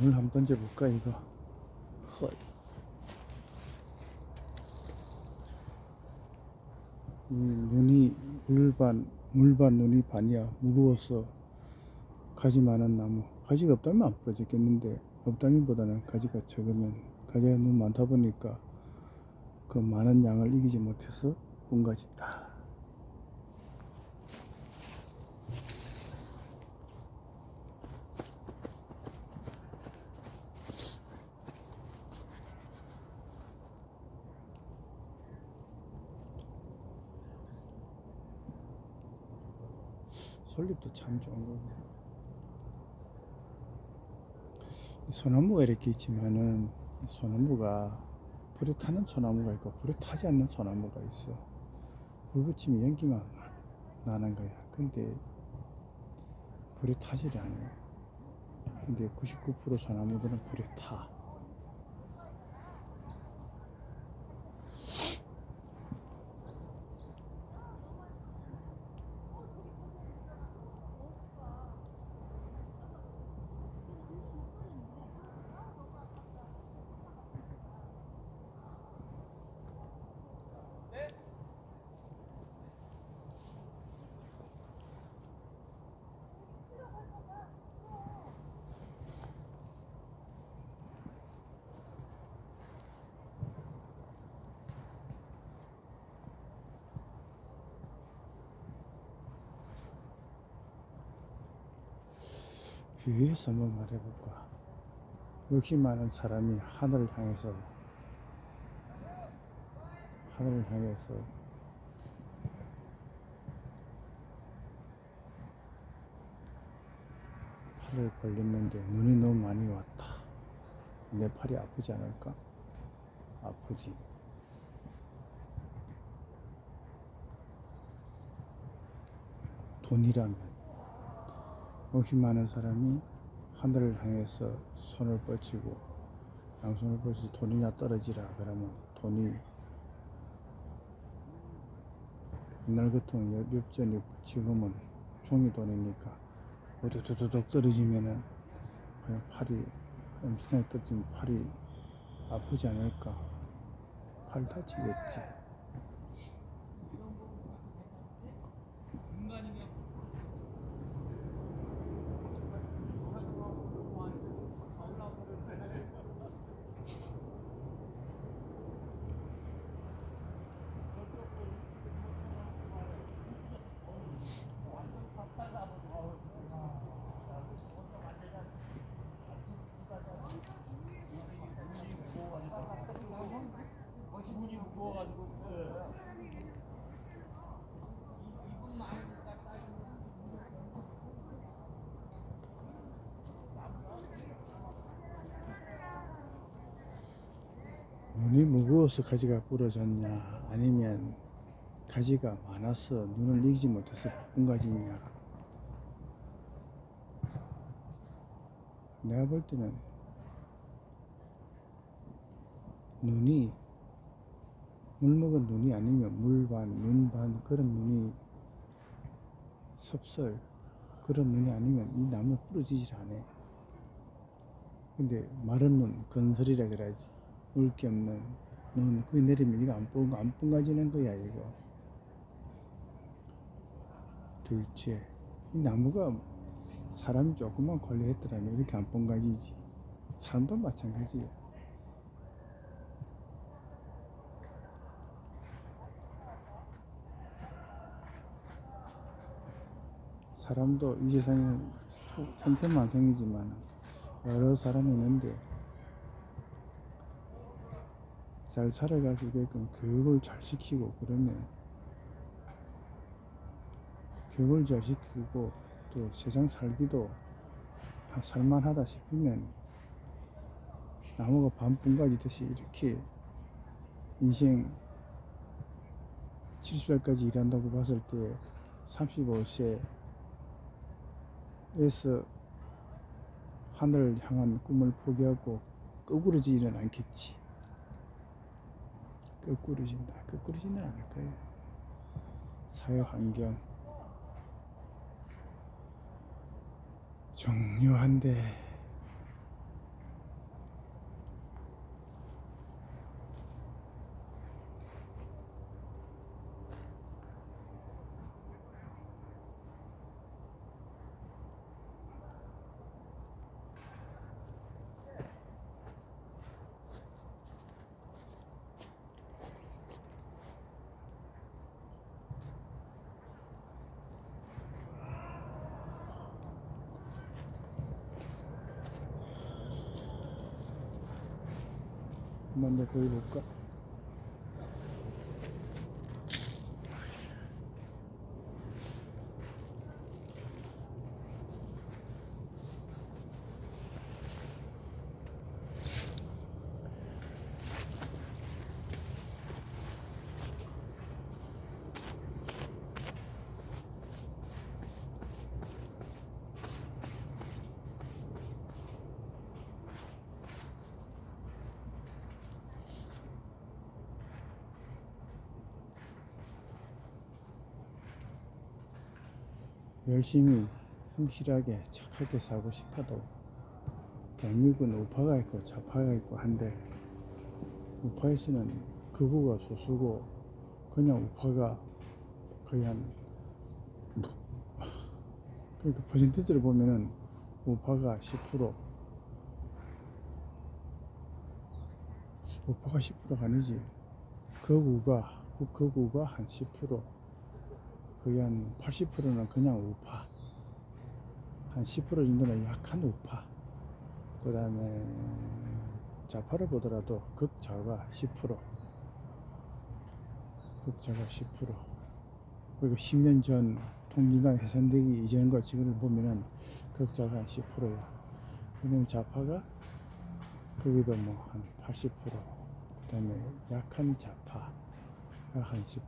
물 한번 던져볼까 이거. 헐. 눈이 물반 눈이 반이야. 무거워서 가지 많은 나무. 가지가 없다면 안 부러졌겠는데, 없다면보다는 가지가 적으면, 가지가 너무 많다 보니까 그 많은 양을 이기지 못해서 꾼가지다. 솔잎도 참 좋은 거고. 소나무가 이렇게 있지만은, 소나무가 불에 타는 소나무가 있고 불에 타지 않는 소나무가 있어. 불 붙이면 연기만 나는 거야. 근데 불에 타지를 않아. 근데 99% 소나무들은 불에 타. 비유해서 한번 말해볼까. 욕심 많은 사람이 하늘을 향해서 팔을 벌렸는데 눈이 너무 많이 왔다. 내 팔이 아프지 않을까? 아프지. 돈이라면, 욕심 많은 사람이 하늘을 향해서 손을 뻗치고, 양손을 뻗치 돈이나 떨어지라 그러면 돈이 옛날 같은 엽전이 지금은 종이돈이니까 우두두둑 떨어지면은 그냥 팔이 엄청나게 떨어지면 팔이 아프지 않을까? 팔 다치겠지. 기분이 무거워가지고 눈이 무거워서 가지가 부러졌냐, 아니면 가지가 많아서 눈을 이기지 못해서 본 가지냐. 내가 볼 때는 눈이 물 먹은 눈이 아니면 물반, 눈반 그런 눈이 섭설 그런 눈이 아니면 이 나무 부러지질 않아. 근데 마른 눈, 건설이라 그래야지. 물기 없는 눈, 그게 내리면 이거 안 뻥가지는 거야 이거. 둘째, 이 나무가 사람이 조금만 관리했더라면 이렇게 안 뻥가지지. 사람도 마찬가지야. 사람도 이 세상에 천태만생이지만 여러 사람이 있는데 잘 살아갈 수 있게끔 교육을 잘 시키고, 그러면 교육을 잘 시키고 또 세상 살기도 살만하다 싶으면 나무가 반뿐가지듯이 이렇게 인생 70살까지 일한다고 봤을 때 35세에서 하늘을 향한 꿈을 포기하고 거꾸로지는 않겠지. 거꾸로지는 않을 거야. 사회 환경 중요한데 한번 더 보여볼까? 열심히 성실하게 착하게 살고 싶어도 대한민국은 우파가 있고 좌파가 있고 한데 우파에서는 극우가 소수고 그냥 우파가 거의 한 그러니까 퍼센티지를 보면은 우파가 10% 우파가 10%가 아니지 극우가 한 10% 거의 한 80%는 그냥 우파 한 10% 정도는 약한 우파 그 다음에 좌파를 보더라도 극좌가 10% 극좌가 10% 그리고 10년 전 통진당 해산되기 이전과 지금을 보면은 극좌가 10%야 그러면 좌파가 거기도 뭐 한 80%, 그 다음에 약한 좌파가 한 10%.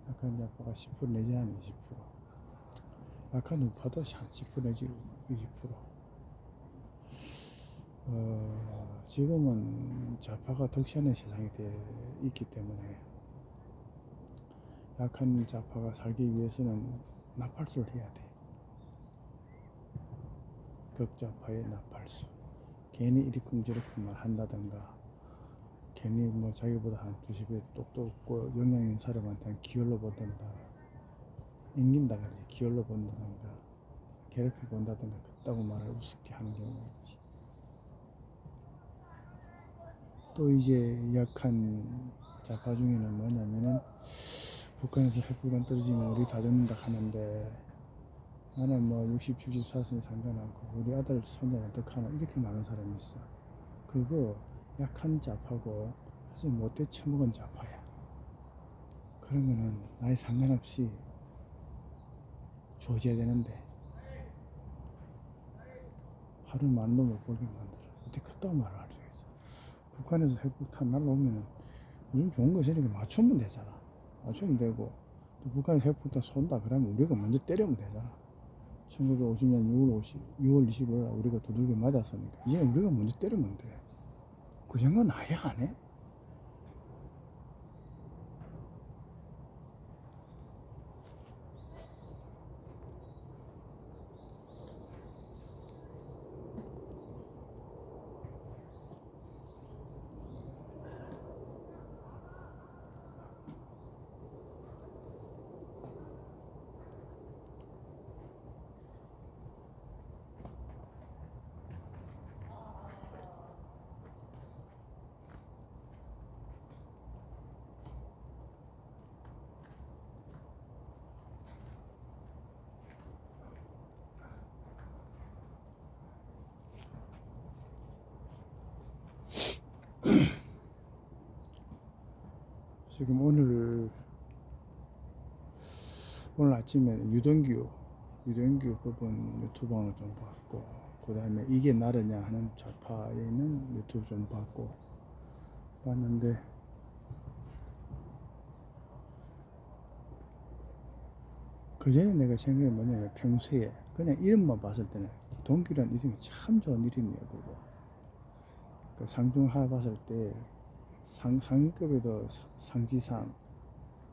약한 좌파가 10% 내지 한 20%. 약한 우파도 한 10% 내지 20%. 지금은 좌파가 덕시하는 세상이 있기 때문에 약한 좌파가 살기 위해서는 나팔수를 해야 돼. 극좌파의 나팔수. 괜히 이리쿵저리쿵만 한다든가 괜히 뭐 자기보다 한 두세 배 똑똑하고 영양 있는 사람한테는 기울로 본다든가 앵긴다 그러지 기울로 본다든가 괴롭히 본다든가 그따구 말을 우습게 하는 경우가 있지. 또 이제 약한 좌파 중에는 뭐냐면은 북한에서 핵폭탄 떨어지면 우리 다 죽는다 하는데 나는 뭐 60, 70 살았으니 상관없고 우리 아들 손자 어떡하나 이렇게 많은 사람이 있어. 그거 약한 좌파고 아주 못돼 처먹은 좌파야. 그러면은 나이 상관없이 조져야 되는데 하루 만도 못 벌게 만들어. 어떻게 그딴 말을 할 수가 있어. 북한에서 핵폭탄 날라오면은 요즘 좋은 거 있으니까 맞추면 되잖아. 맞추면 되고 또 북한에서 핵폭탄 쏜다 그러면 우리가 먼저 때리면 되잖아. 1950년 6월 25일 우리가 두들겨 맞았으니까 이제 우리가 먼저 때리면 돼. 그 생각은 아예 안 해? 지금 오늘 아침에 유동규 그분 유튜브를 좀 봤고 그 다음에 이게 나르냐 하는 좌파에 있는 유튜브 좀 봤는데 그 전에 내가 생각해 뭐냐면 평소에 그냥 이름만 봤을 때는 동규란 이름이 참 좋은 이름이야 그거. 그 상중하 봤을 때 상급에도 상지상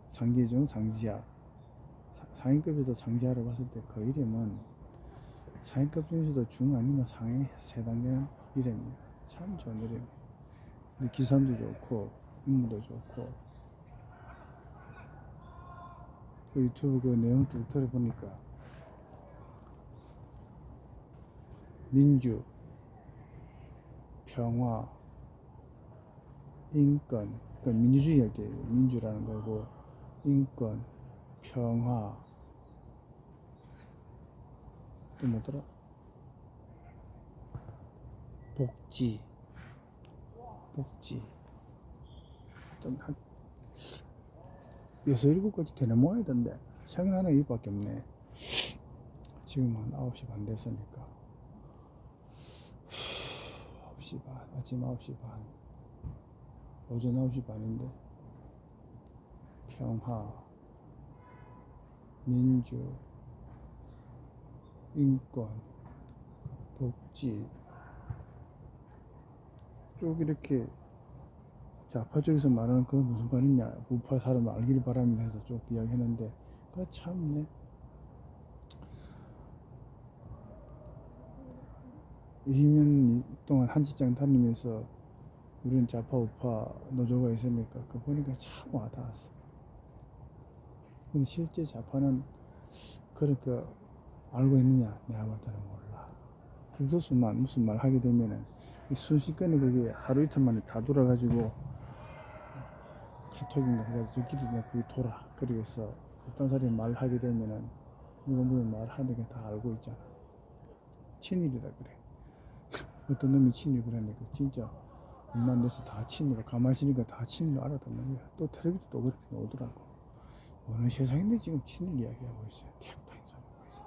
상기중 상지하 상위급에도 상지하를 봤을 때 그 이름은 상위급 중에서도 중 아니면 상에 해당되는 이름이야. 참 좋은 이름이야. 근데 기산도 좋고 인물도 좋고 그 유튜브 그 내용 쭉 들어보니까 민주, 평화, 인권, 그 민주주의 할 때 민주라는 거고 인권, 평화 또 뭐더라? 복지 한 6-7가지 되는 모양이던데 생각나는 이밖에 없네. 지금 한 9시 반 됐으니까 9시 반, 아침 9시 반, 오전 9시 반인데 평화, 민주, 인권, 복지 쭉 이렇게 좌파 쪽에서 말하는 그 무슨 말이냐, 우파 사람 알기를 바랍니다 해서 쭉 이야기했는데 그거 참네. 20년 동안 한 직장 다니면서 우리는 좌파 우파 노조가 있으니까 그거 보니까 참 와닿았어. 근데 실제 좌파는 그렇게 알고 있느냐, 내가 볼 때는 몰라. 극소수만 무슨 말 하게 되면은 순식간에 그게 하루 이틀 만에 다 돌아가지고 카톡인가 해가지고 저끼리 그게 돌아. 그래서 어떤 사람이 말하게 되면은 누가 무슨 말하는 게 다 알고 있잖아. 친일이다 그래. 어떤 놈이 친일 그러니까 진짜 엄마 내서 다 친일로 가만히 있으니까 다 친일로 알아듣는 거야. 또 텔레비도 또 그렇게 나오더라고. 어느 세상인데 지금 친일 이야기하고 있어요. 대학다 인사하고 있어.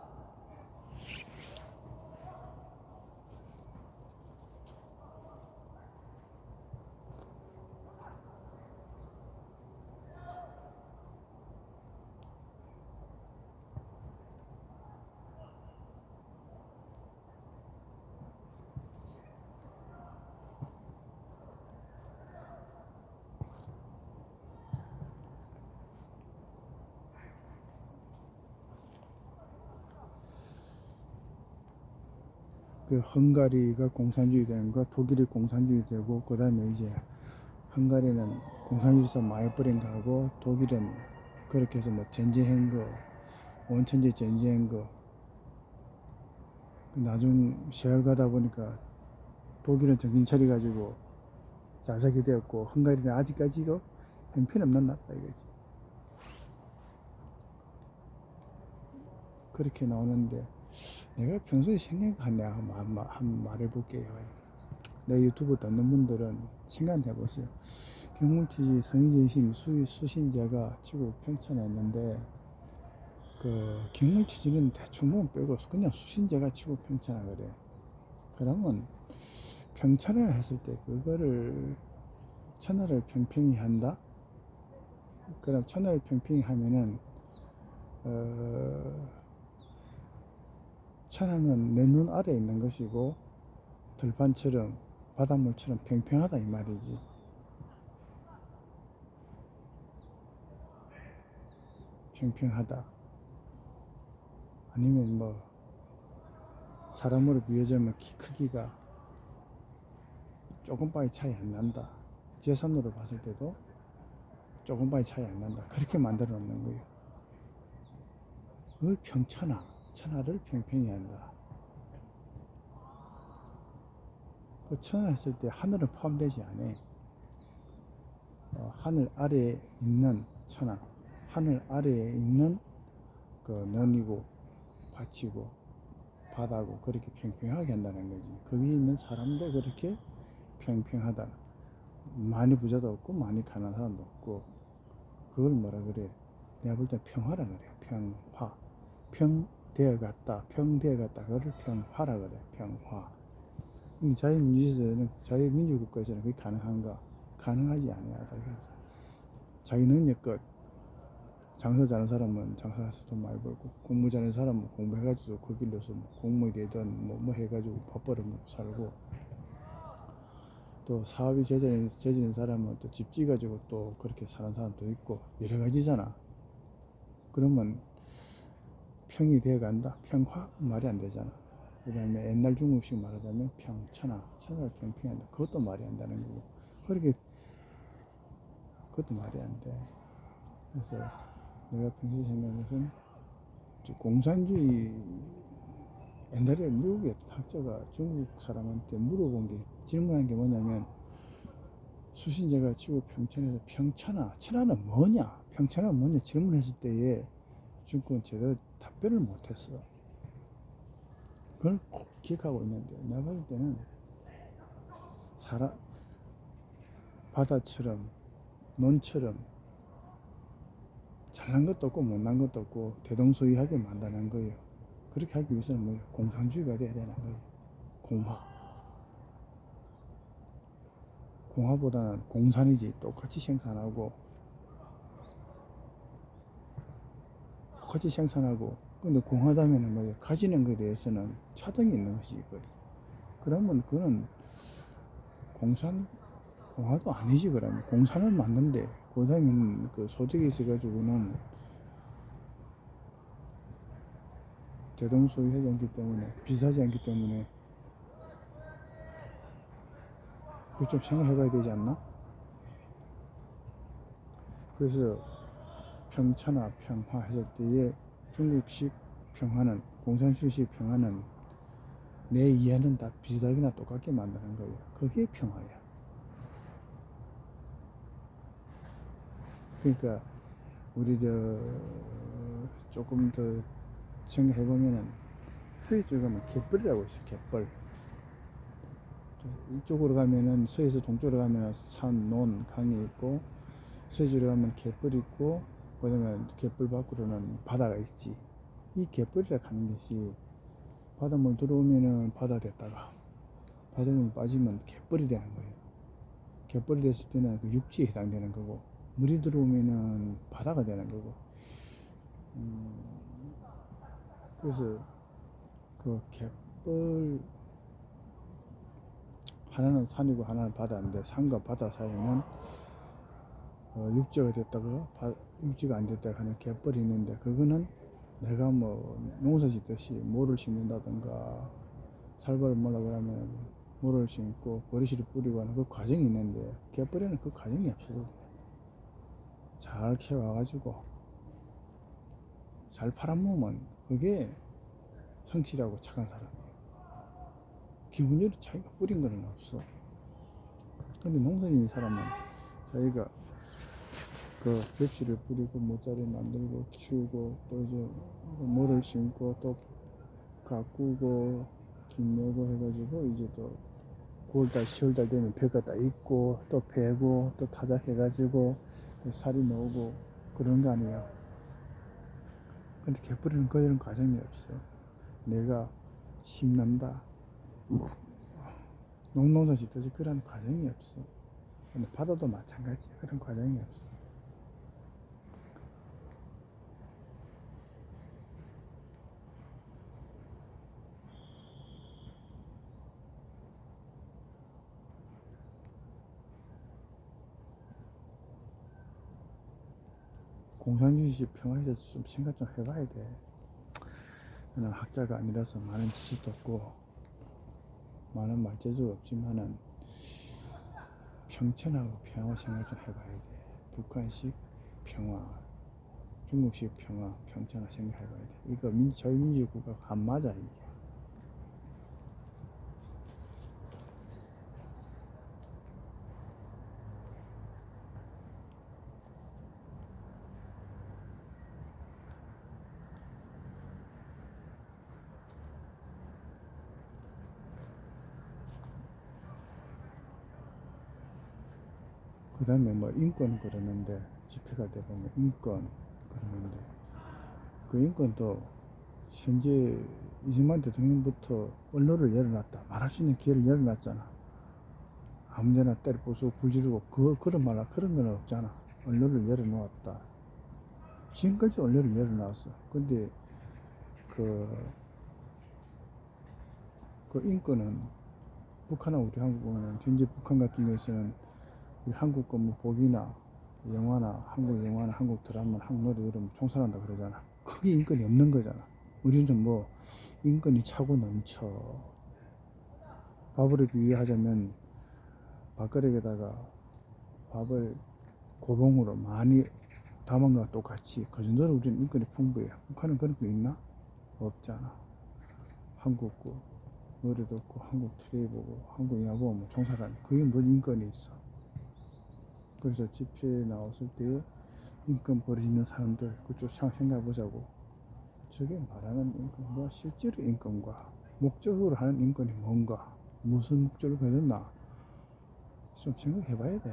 그 헝가리가 공산주의 되는 거, 독일이 공산주의 되고, 그 다음에 이제 헝가리는 공산주의에서 많이 버린 거 하고, 독일은 그렇게 해서 뭐 전쟁한 거, 원천지 전쟁한 거, 나중 세월 가다 보니까 독일은 정신 차려가지고 잘 살게 되었고, 헝가리는 아직까지도 형편없는 나라다 이거지. 그렇게 나오는데, 내가 평소에 생각한 내가 한번 말해볼게요. 내 유튜브 듣는 분들은 생각해보세요. 경물치지 성의전심 수신자가 치고 평천했는데 그 경물치지는 대충 보면 빼고 그냥 수신자가 치고 평천하 그래. 그러면 평천을 했을 때 그거를 천하를 평평히 한다. 그럼 천하를 평평히 하면은 천하는 내 눈 아래에 있는 것이고 들판처럼 바닷물처럼 평평하다 이 말이지. 평평하다. 아니면 뭐 사람으로 비교하자면 키 크기가 조금밖에 차이 안 난다. 재산으로 봤을 때도 조금밖에 차이 안 난다. 그렇게 만들어 놓는 거예요. 그걸 천하를 평평히 한다. 그 천하 했을 때 하늘은 포함되지 않아. 하늘 아래에 있는 천하, 하늘 아래에 있는 그 논이고 밭이고 바다고 그렇게 평평하게 한다는 거지. 거기 있는 사람도 그렇게 평평하다. 많이 부자도 없고 많이 가난한 사람도 없고 그걸 뭐라 그래? 내가 볼 때 평화라 그래. 평화. 평되어 갔다. 그거를 평화라 그래. 평화. 근데 자유민주국가에서는 그게 가능한가? 가능하지 않아야 되겠지. 자기 능력껏 장사 잘하는 사람은 장사해서 돈 많이 벌고 공부 잘하는 사람은 공부해가지고 그 길로서 뭐 공무원이 되든 뭐 해가지고 밥 벌어먹고 살고 또 사업이 제지는 사람은 또 집 지어가지고 또 그렇게 사는 사람도 있고 여러 가지잖아. 그러면 평이 되어간다. 평화 말이 안 되잖아. 그 다음에 옛날 중국식 말하자면 천하를 평평한다. 그것도 말이 안 되는 거고 그것도 말이 안 돼. 그래서 내가 평소에 생각하는 것은 공산주의 옛날에 미국의 학자가 중국 사람한테 물어본 게 질문한 게 뭐냐면 수신제가 치고 평천에서 천하는 뭐냐? 평천은 뭐냐? 질문했을 때에 중국은 제대로 답변을 못했어. 그걸 꼭 기억하고 있는데 내가 봤을 때는 사람 바다처럼 논처럼 잘난 것도 없고 못난 것도 없고 대동소이하게 만드는 거예요. 그렇게 하기 위해서는 뭐예요? 공산주의가 돼야 되는 거예요. 공화보다는 공산이지. 똑같이 생산하고 근데 공화다면은 뭐예요? 가지는 것에 대해서는 차등이 있는 것이 거예요. 그러면 그거는 공화도 아니지. 그러면 공산은 맞는데 그 다음에는 그 소득이 있어가지고는 대동소이하지 않기 때문에 비슷하지 않기 때문에 그거 좀 생각해봐야 되지 않나? 그래서 평천하 평화 했을 때의 중국식 평화는 공산주의식 평화는 내 이해는 다 비슷하게나 똑같게 만드는 거예요. 그게 평화야. 그러니까 우리 조금 더 생각해보면은 서해 쪽에 가면 갯벌이라고 있어. 갯벌. 이쪽으로 가면은 서해에서 동쪽으로 가면 산, 논, 강이 있고 서해쪽으로 가면 갯벌 있고 그다음에 갯벌 밖으로는 바다가 있지. 이 갯벌이라 하는 것이 바닷물 들어오면은 바다 됐다가 바닷물 빠지면 갯벌이 되는 거예요. 갯벌이 됐을 때는 그 육지에 해당되는 거고 물이 들어오면은 바다가 되는 거고 그래서 그 갯벌 하나는 산이고 하나는 바다인데 산과 바다 사이에는 육지가 됐다가 육지가 안 됐다가 하는 갯벌이 있는데 그거는 내가 뭐 농사 짓듯이 모를 심는다든가 살벌을 뭐라 그러면 모를 심고 버리씨를 뿌리고 하는 그 과정이 있는데 갯벌에는 그 과정이 없어도 돼. 잘 캐와가지고 잘 팔아먹으면 그게 성실하고 착한 사람이에요. 기본적으로 자기가 뿌린 거는 없어. 근데 농사 짓는 사람은 자기가 그 접시를 뿌리고 모짜리 만들고 키우고 또 이제 모를 심고 또 가꾸고 김 내고 해가지고 이제 또 9월달 10월달 되면 벼가 다 있고 또 베고 또 타작해가지고 살이 나오고 그런 거 아니에요. 근데 갯벌이는 그런 과정이 없어. 내가 심는다 농사 짓듯이 그런 과정이 없어. 근데 바다도 마찬가지 그런 과정이 없어. 공산주의식 평화에 대해서 좀 생각 좀 해봐야 돼. 나는 학자가 아니라서 많은 지식도 없고 많은 말재주도 없지만은 평천하고 평화 생각 좀 해봐야 돼. 북한식 평화, 중국식 평화, 평천하 생각해봐야 돼. 이거 자유민주주의 국가가 안 맞아 이게. 그 다음에 뭐 인권 그러는데 집회 갈 때 보면 인권 그러는데 그 인권도 현재 이승만 대통령부터 언론을 열어놨다 말할 수 있는 기회를 열어놨잖아. 아무데나 때려 부수고 불지르고 그런 말 그런 건 없잖아. 언론을 열어놓았다. 지금까지 언론을 열어놨어. 근데 그, 그 인권은 북한하고 우리 한국은 현재 북한 같은 경우에는 우리 한국 거 뭐 복이나 영화나 한국 영화나 한국 드라마 한국 노래 이러면 총살한다 그러잖아. 그게 인권이 없는 거잖아. 우리는 뭐 인권이 차고 넘쳐. 밥을 비유하자면 밥그릇에다가 밥을 고봉으로 많이 담은 거와 똑같이 그 정도로 우리는 인권이 풍부해. 북한은 그런 거 있나? 없잖아. 한국 거 노래 듣고 한국 TV 보고 한국 영화 보면 뭐 총살하는 그게 뭔 인권이 있어. 그래서 집회에 나왔을 때 인권 버리는 사람들 그쪽 생각해 보자고. 저게 말하는 인권과 실제로 인권과 목적으로 하는 인권이 뭔가 무슨 목적으로 해야 되나 좀 생각해 봐야 돼.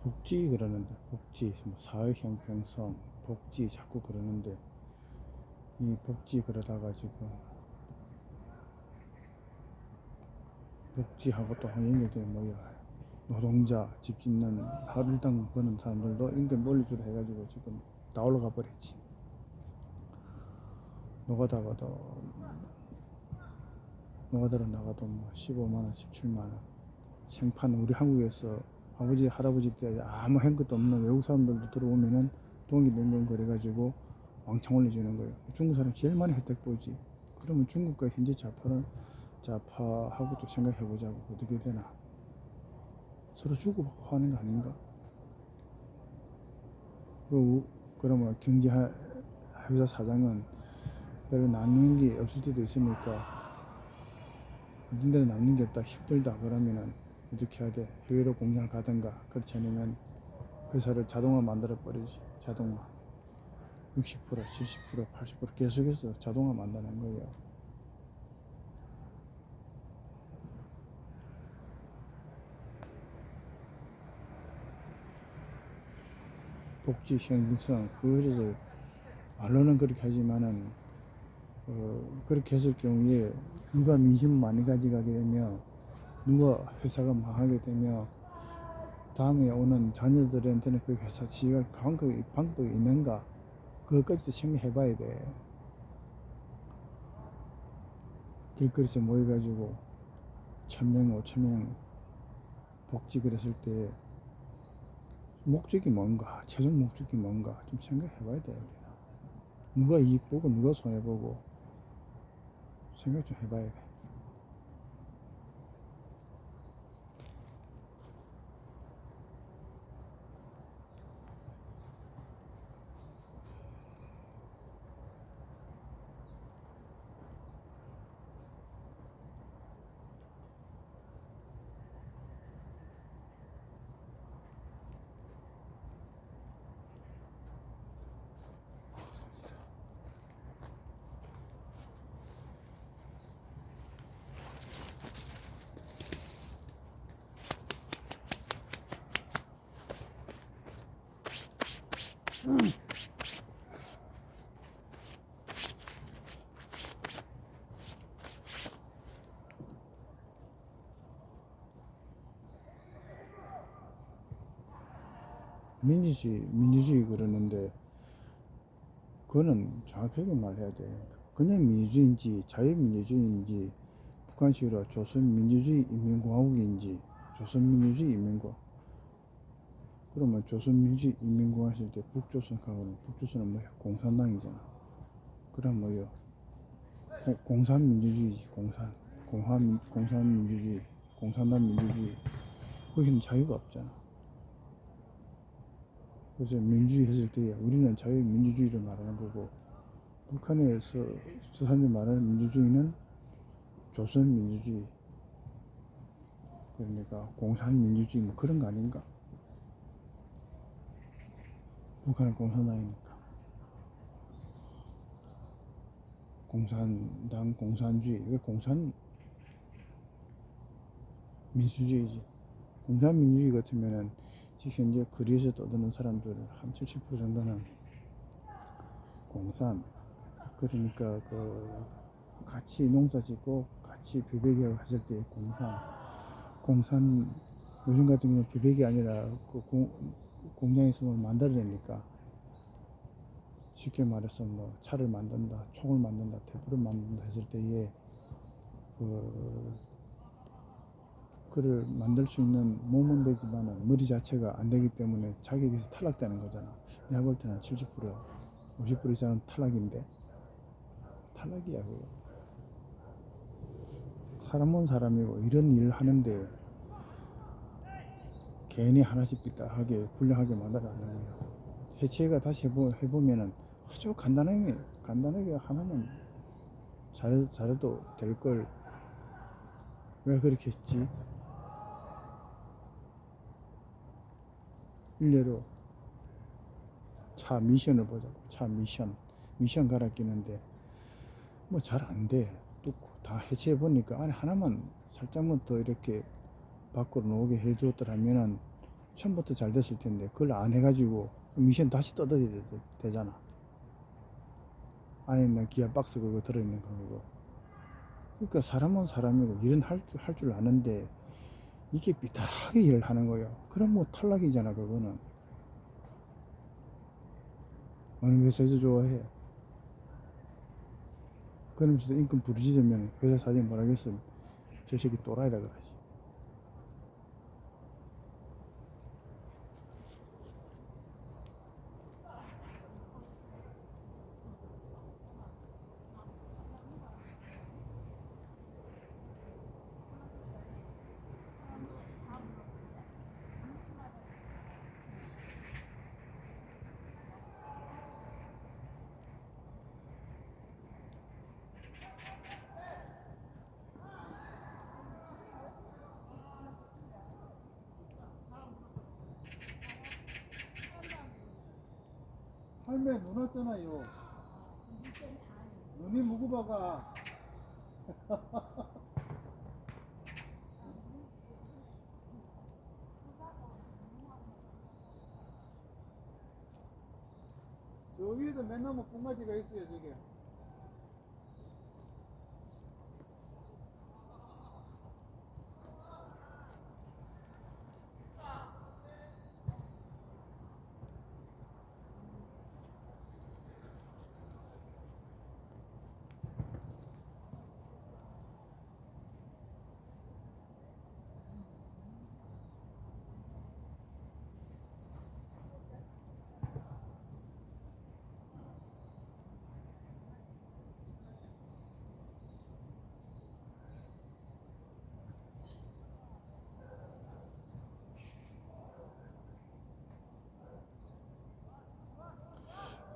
복지 그러는데, 복지 뭐 사회 형평성 복지 자꾸 그러는데, 이 복지 그러다가 지금 복지하고 또 연결돼 뭐야, 노동자 집 짓는 하루당 버는 사람들도 임금 논리주로 해가지고 지금 다 올라가 버렸지. 노가다로 나가도 뭐 15만원 17만원 생판. 우리 한국에서 아버지 할아버지 때 아무 한 것도 없는 외국 사람들도 들어오면은 동기동동 그래가지고 왕창 올려주는 거예요. 중국 사람 제일 많이 혜택 보지. 그러면 중국과 현재 좌파하고 또 생각해보자고. 어떻게 되나. 서로 주고받고 하는 거 아닌가. 그러면 경제 회사 사장은 별로 남는 게 없을 때도 있으니까, 어떤 데는 남는 게 없다, 힘들다 그러면은 어떻게 해야 돼? 해외로 공장을 가든가, 그렇지 않으면 회사를 자동화 만들어 버리지. 자동화 60% 70% 80% 계속해서 자동화 만드는 거예요. 복지 형평성, 그래서 말로는 그렇게 하지만은 그렇게 했을 경우에 누가 민심을 많이 가져가게 되면, 누가 회사가 망하게 되면 다음에 오는 자녀들한테는 그 회사 지휘할 방법이 있는가, 그것까지도 생각해 봐야 돼. 길거리에서 모여가지고 1000명 5000명 복지 그랬을 때 목적이 뭔가, 최종 목적이 뭔가 좀 생각해 봐야 돼. 누가 이익 보고 누가 손해 보고 생각 좀 해봐야 돼. 민주주의 그러는데, 그거는 정확하게 말해야 돼. 그냥 민주주의인지 자유민주주의인지, 북한식으로 조선민주주의 인민공화국인지 조선민주주의 인민공화국. 그러면 조선민주주의 인민공화국 하실 때 북조선하고는, 북조선은 뭐야? 공산당이잖아. 그럼 뭐야? 공산민주주의지. 공산민주주의, 공산당 민주주의. 거기는 자유가 없잖아. 그래서 민주주의 했을 때 우리는 자유민주주의를 말하는 거고, 북한에서 저 사람들이 말하는 민주주의는 조선민주주의, 그러니까 공산민주주의 뭐 그런 거 아닌가? 북한은 공산당이니까. 공산당, 공산주의. 왜 공산민주주의지. 공산민주주의 같으면은 지금 현재 거리에서 떠드는 사람들 한 70% 정도는 공산, 그러니까 그 같이 농사 짓고 같이 비배기를 하실 때 공산. 요즘 같은 경우는 비백이 아니라 그 공장에서 뭘 만들어내니까, 쉽게 말해서 뭐 차를 만든다, 총을 만든다, 대포를 만든다 했을 때에 그를 만들 수 있는 몸은 되지만은 머리 자체가 안 되기 때문에 자격에서 탈락되는 거잖아. 내가 볼 때는 70% 50% 이상은 탈락인데, 탈락이야 그거. 사람은 사람이고 이런 일을 하는데 괜히 하나씩 삐딱하게 불량하게 만들어내는 거예요. 해체가 다시 해보면은 아주 간단하게 하나는 잘해도 될 걸 왜 그렇게 했지? 일례로 차 미션을 보자고. 차 미션 갈아 끼는데 뭐 잘 안 돼. 또 다 해체해 보니까 안에 하나만 살짝만 더 이렇게 밖으로 나오게 해주었더라면은 처음부터 잘 됐을 텐데 그걸 안 해가지고 미션 다시 뜯어야 되잖아. 안에 있는 기아 박스 그거 들어있는 거고. 그러니까 사람은 사람이고 일은 할 줄 아는데 이게 삐딱하게 일을 하는 거예요. 그럼 뭐 탈락이잖아 그거는. 어느 회사에서 좋아해. 그러면서 인권 부르짖으면 회사 사장이 뭐라 하겠어. 저 새끼 또라이라 그러지. 할매 눈 왔잖아요. 눈이 무구바가. 저 위에도 맨날 뭐 뽕가지가 있어요 저게.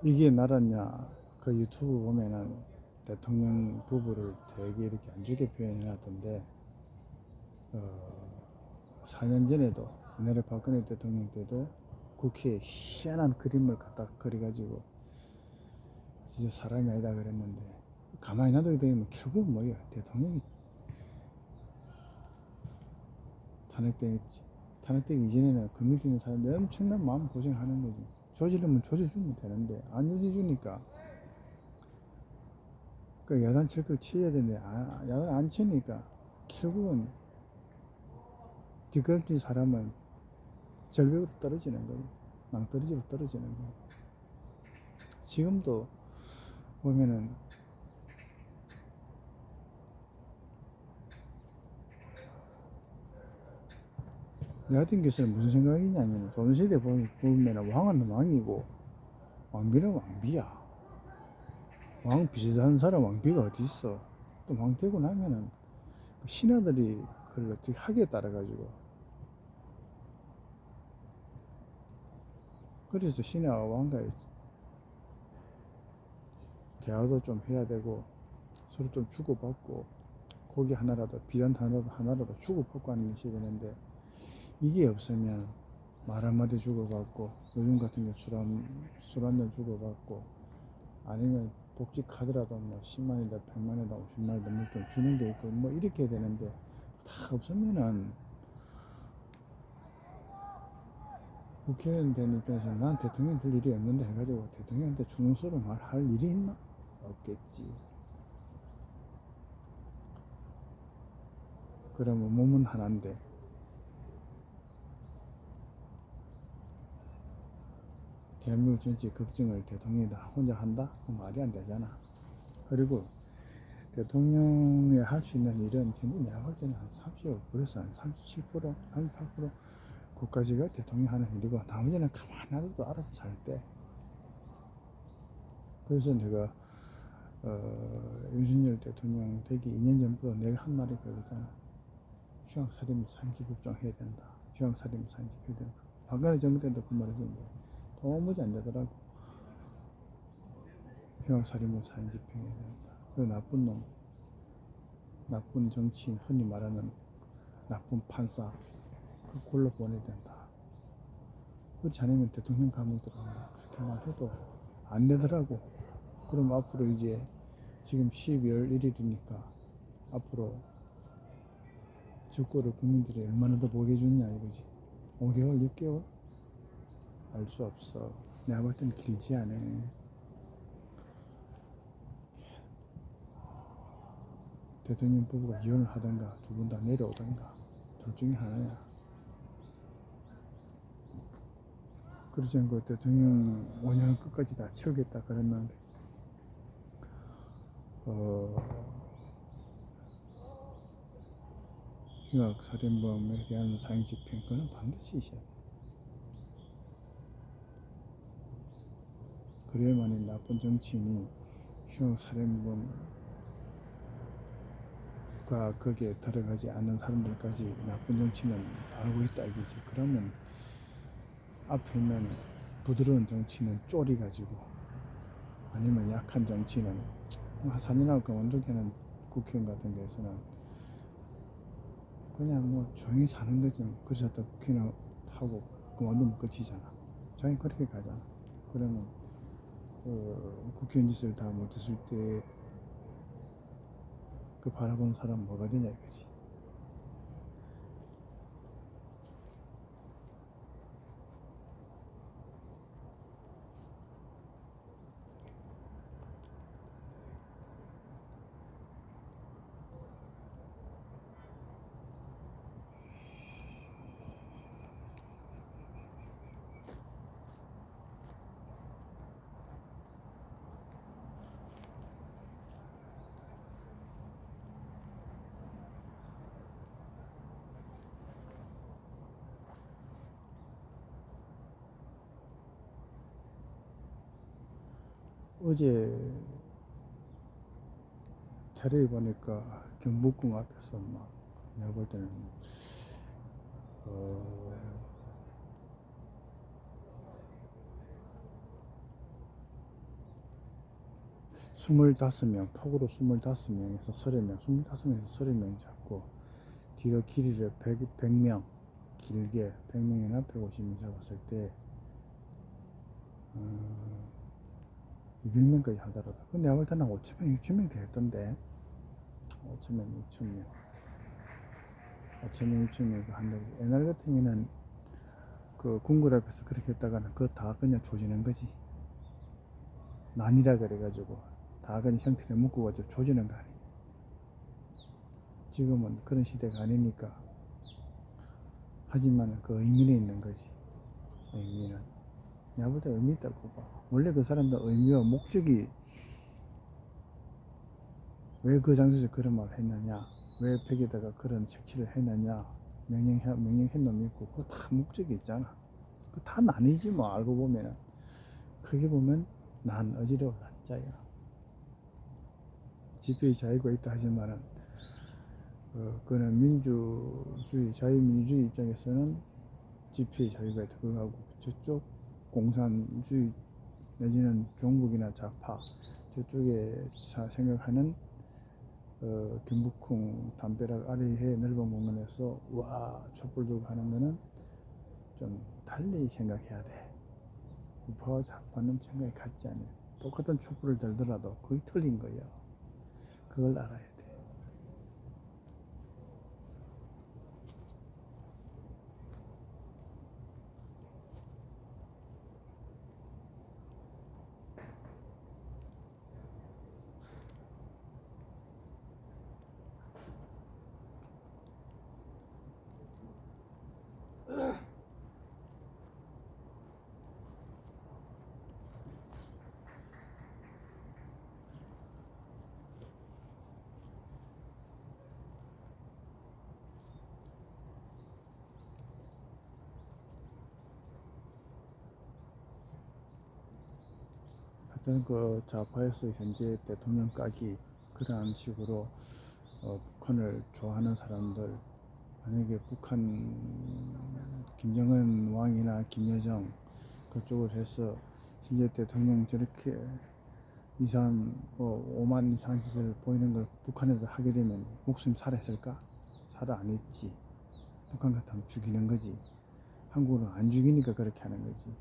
이게 나라냐. 그 유튜브 보면은 대통령 부부를 되게 이렇게 안 좋게 표현해 놨던데 4년 전에도 옛날에 박근혜 대통령 때도 국회에 희한한 그림을 갖다 그려가지고 진짜 사람이 아니다 그랬는데 가만히 놔두게 되면 결국은 뭐야. 대통령이 탄핵되겠지. 탄핵되기 이전에는 금밀 있는 사람들이 엄청난 마음 고생하는 거지. 조지려면 조져주면 되는데 안 조져주니까 그 야단 칠 걸 치어야 되는데 야단 안 치니까 결국은 뒷걸진 사람은 절벽으로 떨어지는 거예요. 낭떠러지로 떨어지는 거예요. 지금도 보면은 내 같은 교수는 무슨 생각이냐면 조선시대 보면 왕은 왕이고 왕비는 왕비야. 왕 비슷한 사람 왕비가 어디 있어. 또 왕 되고 나면은 신하들이 그걸 어떻게 하기에 따라 가지고 그래서 신하와 왕과의 대화도 좀 해야 되고 서로 좀 주고받고 고기 하나라도 비단 하나라도 주고받고 하는 것이 되는데 이게 없으면 말 한마디 주고받고 요즘 같은 경우 술 한잔 주고받고 아니면 복지 카드라도 뭐 10만이다 100만이다 50만이다 뭐 좀 주는 게 있고 뭐 이렇게 되는데 다 없으면은 국회의원 된 입장에서 난 대통령 될 일이 없는데 해가지고 대통령한테 주는 소리 말할 일이 있나? 없겠지. 그러면 몸은 하나인데 대한민국 전체 걱정을 대통령이 다 혼자 한다? 말이 안 되잖아. 그리고 대통령이 할 수 있는 일은 현재 내가 볼 때는 한 35%에서 한 37%, 38% 그까지가 대통령이 하는 일이고 나머지는 가만히 놔둬도 알아서 잘 때. 그래서 내가 윤석열 대통령 되기 2년 전부터 내가 한 말이 그거잖아. 휴양살인 산지법정 해야 된다. 휴양살인 산지해야 된다. 박근혜 정부 때도 그 말을 했는데 도무지 안 되더라고. 휴양살인 산지평 해야 된다. 그 나쁜 놈, 나쁜 정치인, 흔히 말하는 나쁜 판사, 그 골로 보내야 된다. 그렇지 않으면 대통령 감옥 들어간다. 그렇게 말해도 안 되더라고. 그럼 앞으로 이제 지금 12월 1일이니까 앞으로 주거를 국민들이 얼마나 더 보게 해주냐 이거지. 5개월, 6개월? 알 수 없어. 내가 볼 땐 길지 않아. 대통령 부부가 이혼을 하던가 두 분 다 내려오던가 둘 중에 하나야. 그러지 않고 대통령 5년 끝까지 다 채우겠다 그러면 흉악 살인범에 대한 사형 집행 그는 반드시 있어야 돼. 그래야만이 나쁜 정치인이 흉악 살인범과 거기에 들어가지 않는 사람들까지 나쁜 정치는 알고 있다 이거지. 그러면 앞에 있는 부드러운 정치는 쪼리가지고 아니면 약한 정치는 4년하고 그만두게 하는 국회의원 같은 데서는 그냥 뭐 조용히 사는 거지. 그래서 또 국회의원 하고 그만두면 끝이잖아. 자기 그렇게 가잖아. 그러면 국회의원 짓을 다 못했을 때 그 바라보는 사람 뭐가 되냐 이거지. 어제 자료에 보니까 경복궁 앞에서 막 내가 볼 때는 어, 25명, 폭으로 25명에서 30명, 25명에서 30명 잡고 뒤로 길이를 100명, 길게 100명이나 150명 잡았을 때 200명까지 하더라도 근데 내가 볼 때는 5천명, 6천명 되겠던데 5천명, 6천명 5천명, 6천명 한다. 옛날 같으면은 그 궁궐 앞에서 그렇게 했다가는 그거 다 그냥 조지는 거지. 난이라 그래가지고 다 그냥 형태를 묶어가지고 조지는 거 아니야. 지금은 그런 시대가 아니니까 하지만 그 의미는 있는 거지. 의미는 내가 볼 때 의미 있다고 봐. 원래 그 사람들 의미와 목적이 왜 그 장소에서 그런 말을 했느냐, 왜 벽에다가 그런 색칠을 했느냐, 명령한 놈이 있고 그거 다 목적이 있잖아. 그 다 난이지 뭐. 알고 보면은 크게 보면 난 어지러워 난자야. 집회의 자유가 있다 하지만은 그는 민주주의, 자유민주주의 입장에서는 집회의 자유가 있다. 그거하고 저쪽 공산주의 내지는 종북이나 좌파 저쪽에 생각하는 경복궁 담벼락 아래의 넓은 공간에서 와 촛불 들고 하는 거는 좀 달리 생각해야 돼. 우파와 좌파는 생각이 같지 않아요. 똑같은 촛불을 들더라도 거의 틀린 거예요. 그걸 알아야 돼. 하여튼 그 좌파에서 현재 대통령 까기 그러한 식으로 북한을 좋아하는 사람들 만약에 북한 김정은 왕이나 김여정 그쪽을 해서 진짜 대통령 저렇게 이상 오만 이상 짓을 보이는 걸 북한에도 하게 되면 목숨이 살아있을까? 살아 안 있지. 북한 같으면 죽이는 거지. 한국은 안 죽이니까 그렇게 하는 거지.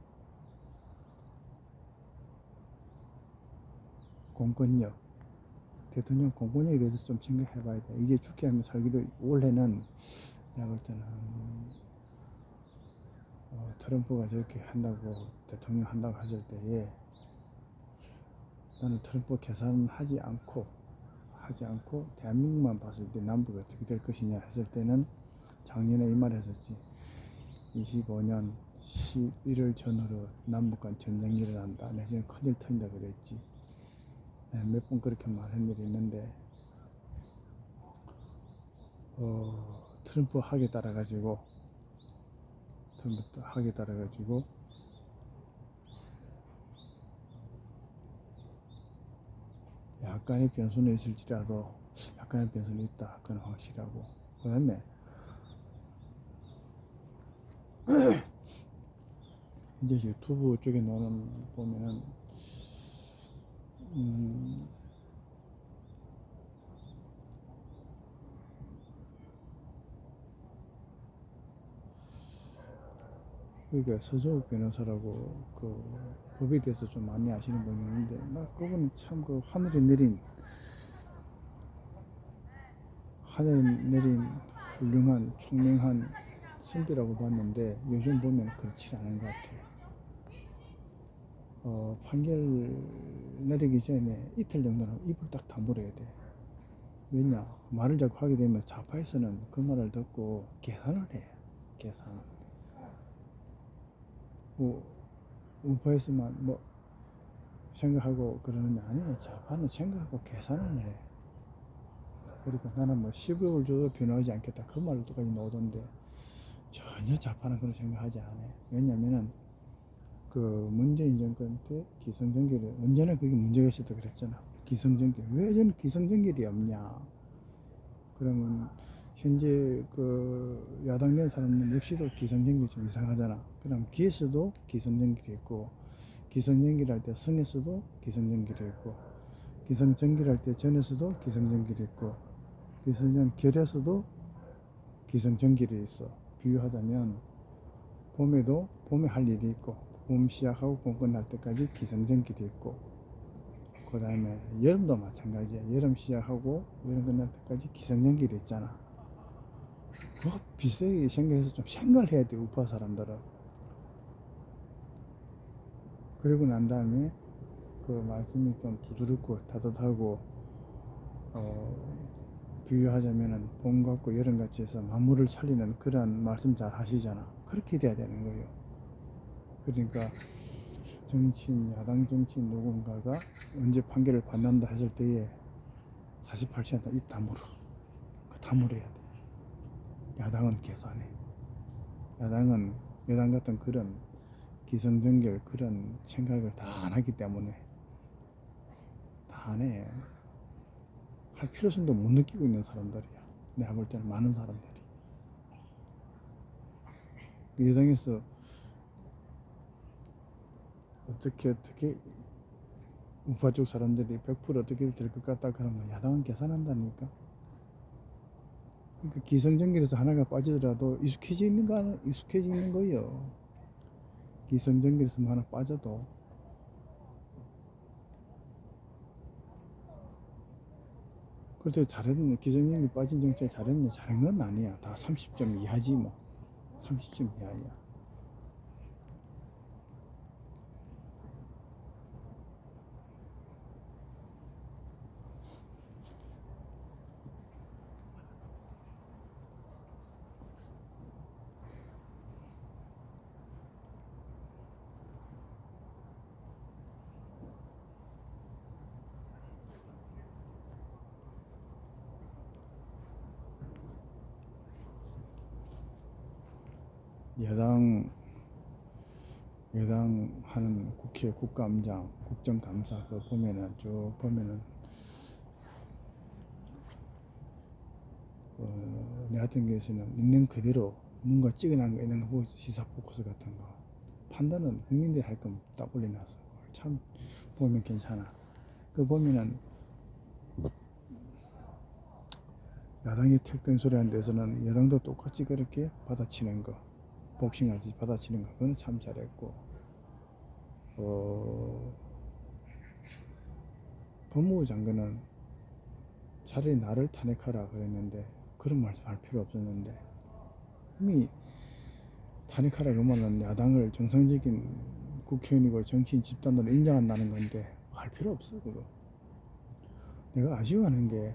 공권력, 대통령 공권력에 대해서 좀 생각해 봐야 돼. 이제 죽게 하면 살기로 올해는 내가 볼 때는 트럼프가 저렇게 한다고 대통령 한다고 하실 때에 나는 트럼프 계산하지 않고 대한민국만 봤을 때 남북이 어떻게 될 것이냐 했을 때는 작년에 이 말 했었지. 25년 11월 전후로 남북 간 전쟁이 일어난다. 내지는 큰일 터진다 그랬지. 몇 번 그렇게 말한 일이 있는데 트럼프 하게 따라가지고 약간의 변수는 있을지라도 약간의 변수는 있다. 그건 확실하고. 그 다음에 이제 유튜브 쪽에 나오는 보면은 그러니까 서정욱 변호사라고 그 법에 대해서 좀 많이 아시는 분이 있는데 나 그분은 참 그 하늘에 내린 훌륭한 총명한 선비라고 봤는데 요즘 보면 그렇지 않은 것 같아. 판결 내리기 전에 이틀 정도는 입을 딱 다물어야 돼. 왜냐? 말을 자꾸 하게 되면 좌파에서는 그 말을 듣고 계산을 해. 계산. 우파에서만 뭐 생각하고 그러느냐? 아니면 좌파는 생각하고 계산을 해. 그러니까 나는 뭐 10억을 줘도 변호하지 않겠다. 그 말도까지 나오던데 전혀 좌파는 그런 생각하지 않아. 왜냐면은 그 문재인 정권 때 기성전결이 언제나 그게 문제가 있었다 그랬잖아. 기성전결. 왜 저는 기성전결이 없냐? 그러면 현재 그 야당 낸 사람은 역시도 기성전결이 좀 이상하잖아. 그럼 기에서도 기성전결이 있고 기성전결할 때 성에서도 기성전결이 있고 기성전결할 때 전에서도 기성전결이 있고 기성전결에서도 기성전결이 있어. 비유하자면 봄에 할 일이 있고 봄 시작하고 봄 끝날 때까지 기성전결이 있고 그 다음에 여름도 마찬가지야. 여름 시작하고 여름 끝날 때까지 기성전결이 있잖아. 뭐 비슷하게 생각해서 좀 생각을 해야 돼. 우파 사람들은. 그리고 난 다음에 그 말씀이 좀 부드럽고 따뜻하고 비유하자면은 봄 같고 여름 같이 해서 만물을 살리는 그런 말씀 잘 하시잖아. 그렇게 돼야 되는 거예요. 그러니까 정치인, 야당 정치인 누군가가 언제 판결을 받는다 했을 때에 48시간 입 다물어. 다물어야 돼. 야당은 계산해. 여당 같은 그런 기성전결 그런 생각을 다 안 하기 때문에 다 안 해. 할 필요성도 못 느끼고 있는 사람들이야. 내가 볼 때는 많은 사람들이. 여당에서 어떻게 우파 쪽 사람들이 100% 어떻게 될 것 같다 그러면 야당은 계산한다니까. 그러니까 기성전결에서 하나가 빠지더라도 익숙해져 있는 거예요. 기성전결에서 하나 빠져도 그래서 잘했네. 기성전결 빠진 정치에 잘했네. 잘한 건 아니야. 다 30점 이하지 뭐. 30점 이하야. 여당 하는 국회 국감장 국정감사 그거 보면은 쭉 보면은 내 같은 경우에는 있는 그대로 뭔가 찍어놓은 거 있는 거 보고 시사 포커스 같은 거 판단은 국민들이 할 거면 딱 올려놨어. 참 보면 괜찮아. 그 보면은 야당이 택된 소리 하는 데서는 여당도 똑같이 그렇게 받아치는 거, 복싱하듯이 받아치는 거, 그건 참 잘했고, 법무부 장관은 차라리 나를 탄핵하라 그랬는데 그런 말씀 할 필요 없었는데, 이미 탄핵하라 그 말은 야당을 정상적인 국회의원이고 정치인 집단으로 인정한다는 건데 할 필요 없어 그거. 내가 아쉬워하는 게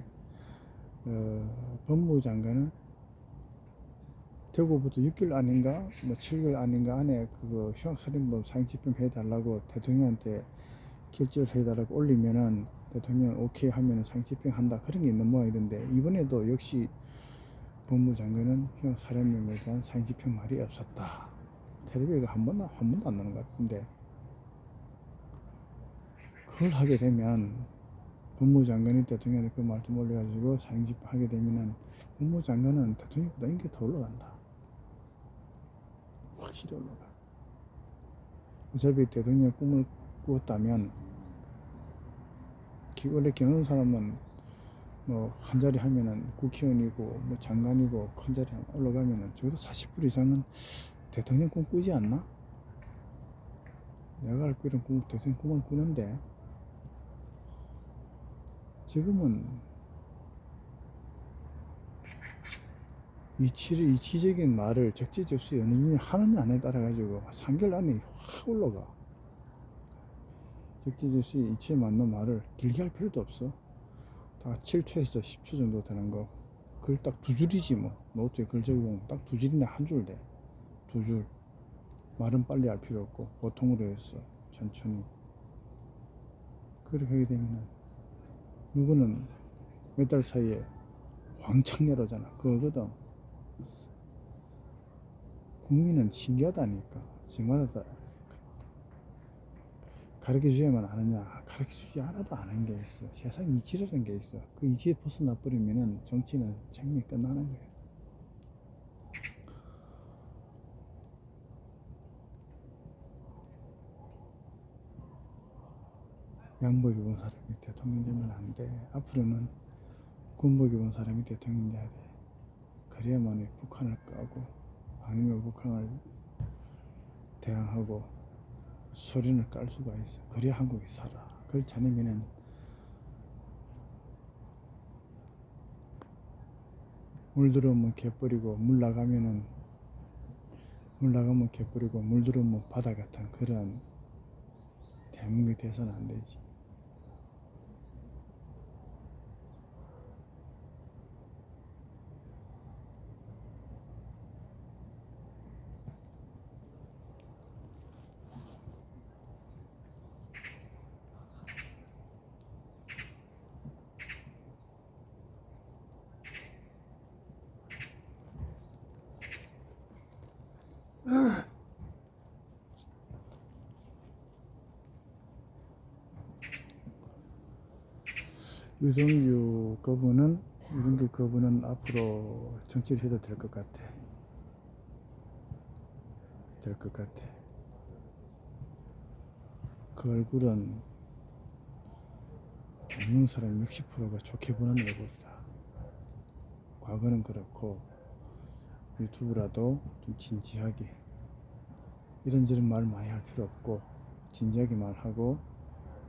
법무부 장관은 대구부터 6개월 아닌가 뭐 7개월 아닌가 안에 그거 흉악살인범 상집행 해달라고 대통령한테 결재를 해달라고 올리면은 대통령 오케이 하면은 상집행 한다 그런 게 있는 모양이던데, 이번에도 역시 법무부 장관은 흉악살인범에 대한 상집행 말이 없었다. 텔레비가 한 번도 안 나는 것 같은데, 그걸 하게 되면 법무부 장관이 대통령한테 그 말 좀 올려가지고 상집하게 되면은 법무부 장관은 대통령보다 인기가 더 올라간다. 확실히 올라가. 어차피 대통령 꿈을 꾸었다면, 원래 경영 사람은 뭐 한 자리 하면은 국회의원이고 뭐 장관이고 큰 자리 올라가면은 적어도 40% 이상은 대통령 꿈 꾸지 않나? 내가 알고 있는 대통령 꿈을 꾸는데, 지금은 이치적인 말을 적재적소에 어느 분이 하느냐 안 해 따라 가지고 3개월 안에 확 올라가. 적재적소에 이치에 맞는 말을 길게 할 필요도 없어. 다 7초에서 10초 정도 되는 거. 글 딱 두 줄이지 뭐. 노트에 글 적으면 딱 두 줄이나 한 줄 돼. 두 줄. 말은 빨리 할 필요 없고 보통으로 했어. 천천히. 그렇게 하게 되면은 누구는 몇 달 사이에 황창내로잖아. 그거거든. 국민은 신기하다니까. 지마다 가르쳐줘야만 아느냐, 가르쳐주지 않아도 아는 게 있어. 세상 이치라는 게 있어. 그 이치에 벗어나 버리면은 정치는 책임이 끝나는 거야. 양복 입은 사람이 대통령 되면 안 돼. 앞으로는 군복 입은 사람이 대통령 돼야 돼. 그래야만 북한을 까고, 아니면 북한을 대항하고 소련을 깔 수가 있어. 그래야 한국이 살아. 그렇지 않으면은 물 들어오면 개뿌리고 물 나가면 개뿌리고 물 들어오면 바다 같은 그런 대한민국이 돼서는 안 되지. 유동규 거부는 앞으로 정치를 해도 될 것 같아. 그 얼굴은 대한민국 사람 60%가 좋게 보는 얼굴이다. 과거는 그렇고 유튜브라도 좀 진지하게, 이런저런 말 많이 할 필요 없고 진지하게 말하고,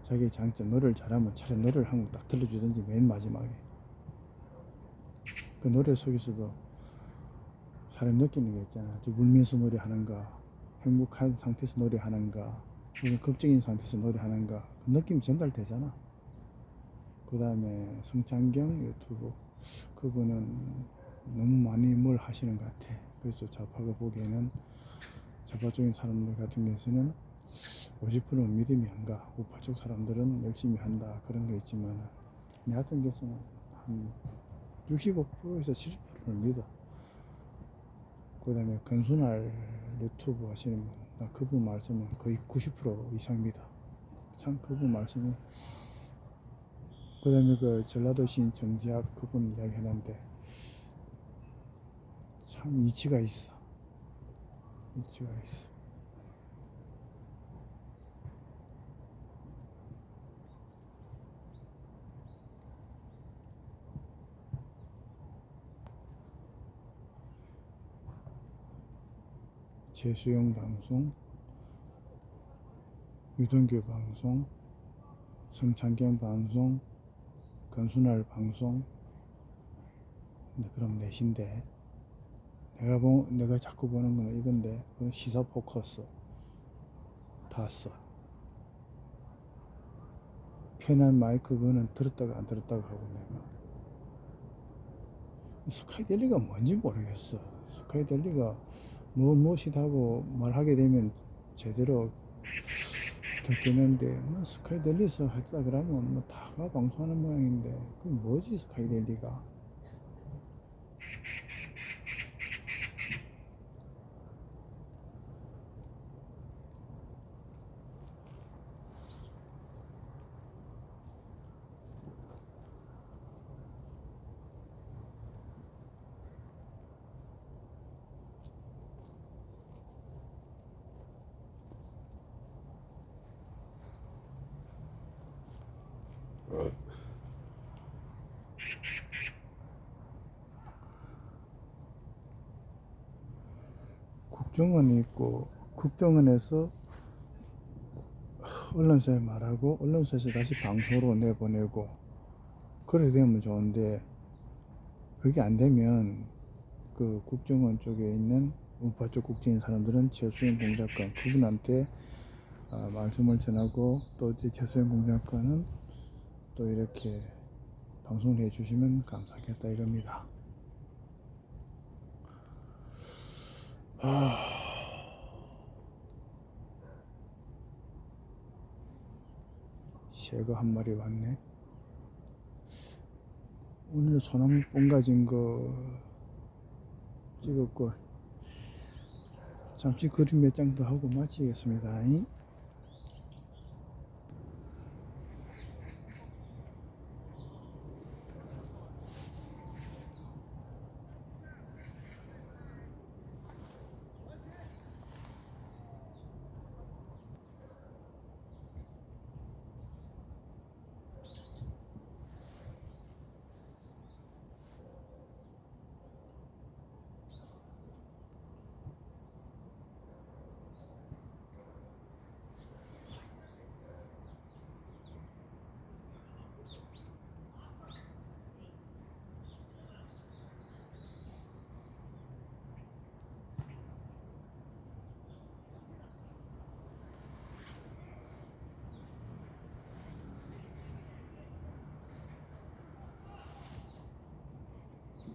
자기 장점, 노래를 잘하면 차라리 노래를 한 곡 딱 들려주든지 맨 마지막에. 그 노래 속에서도 사람 느끼는 게 있잖아. 울면서 노래하는가, 행복한 상태에서 노래하는가, 무슨 걱정인 상태에서 노래하는가, 그 느낌이 전달되잖아. 그 다음에 성창경 유튜브, 그분은 너무 많이 뭘 하시는 것 같아. 그래서 좌파가 보기에는, 좌파 쪽인 사람들 같은 경우에는 50%는 믿음이 안 가. 우파 쪽 사람들은 열심히 한다 그런 거 있지만, 내 같은 경우는 한 65%에서 70%를 믿어. 그 다음에 건순할 유튜브 하시는 분, 나 그분 말씀은 거의 90% 이상 믿어. 참 그분 말씀은. 그 다음에 그 전라도 시인 정지학 그분 이야기 하는데 참 이치가 있어. 재수영 방송, 유동규 방송, 성창경 방송, 건순할 방송. 근데 그럼 넷인데 내가 자꾸 보는 거는 이건데 그건 시사 포커스 5. 편한 마이크 그거는 들었다가 안 들었다가 하고 내가 스카이델리가 뭔지 모르겠어. 스카이델리가 무엇이라고 말하게 되면 제대로 듣겠는데 뭐 스카이델리에서 했다 그러면 뭐 다가 방송하는 모양인데 그 뭐지 스카이델리가. 국정원이 있고 국정원에서 언론사에 말하고 언론사에서 다시 방송으로 내보내고 그래 되면 좋은데 그게 안 되면 그 국정원 쪽에 있는 우파 쪽 국정인 사람들은 최수영 공작관 그분한테 말씀을 전하고 또 이제 최수영 공작관은 또 이렇게 방송을 해주시면 감사하겠다 이겁니다. 새가 한 마리 왔네. 오늘 소나무 뽕 가진 거 찍었고 잠시 그림 몇 장 더 하고 마치겠습니다.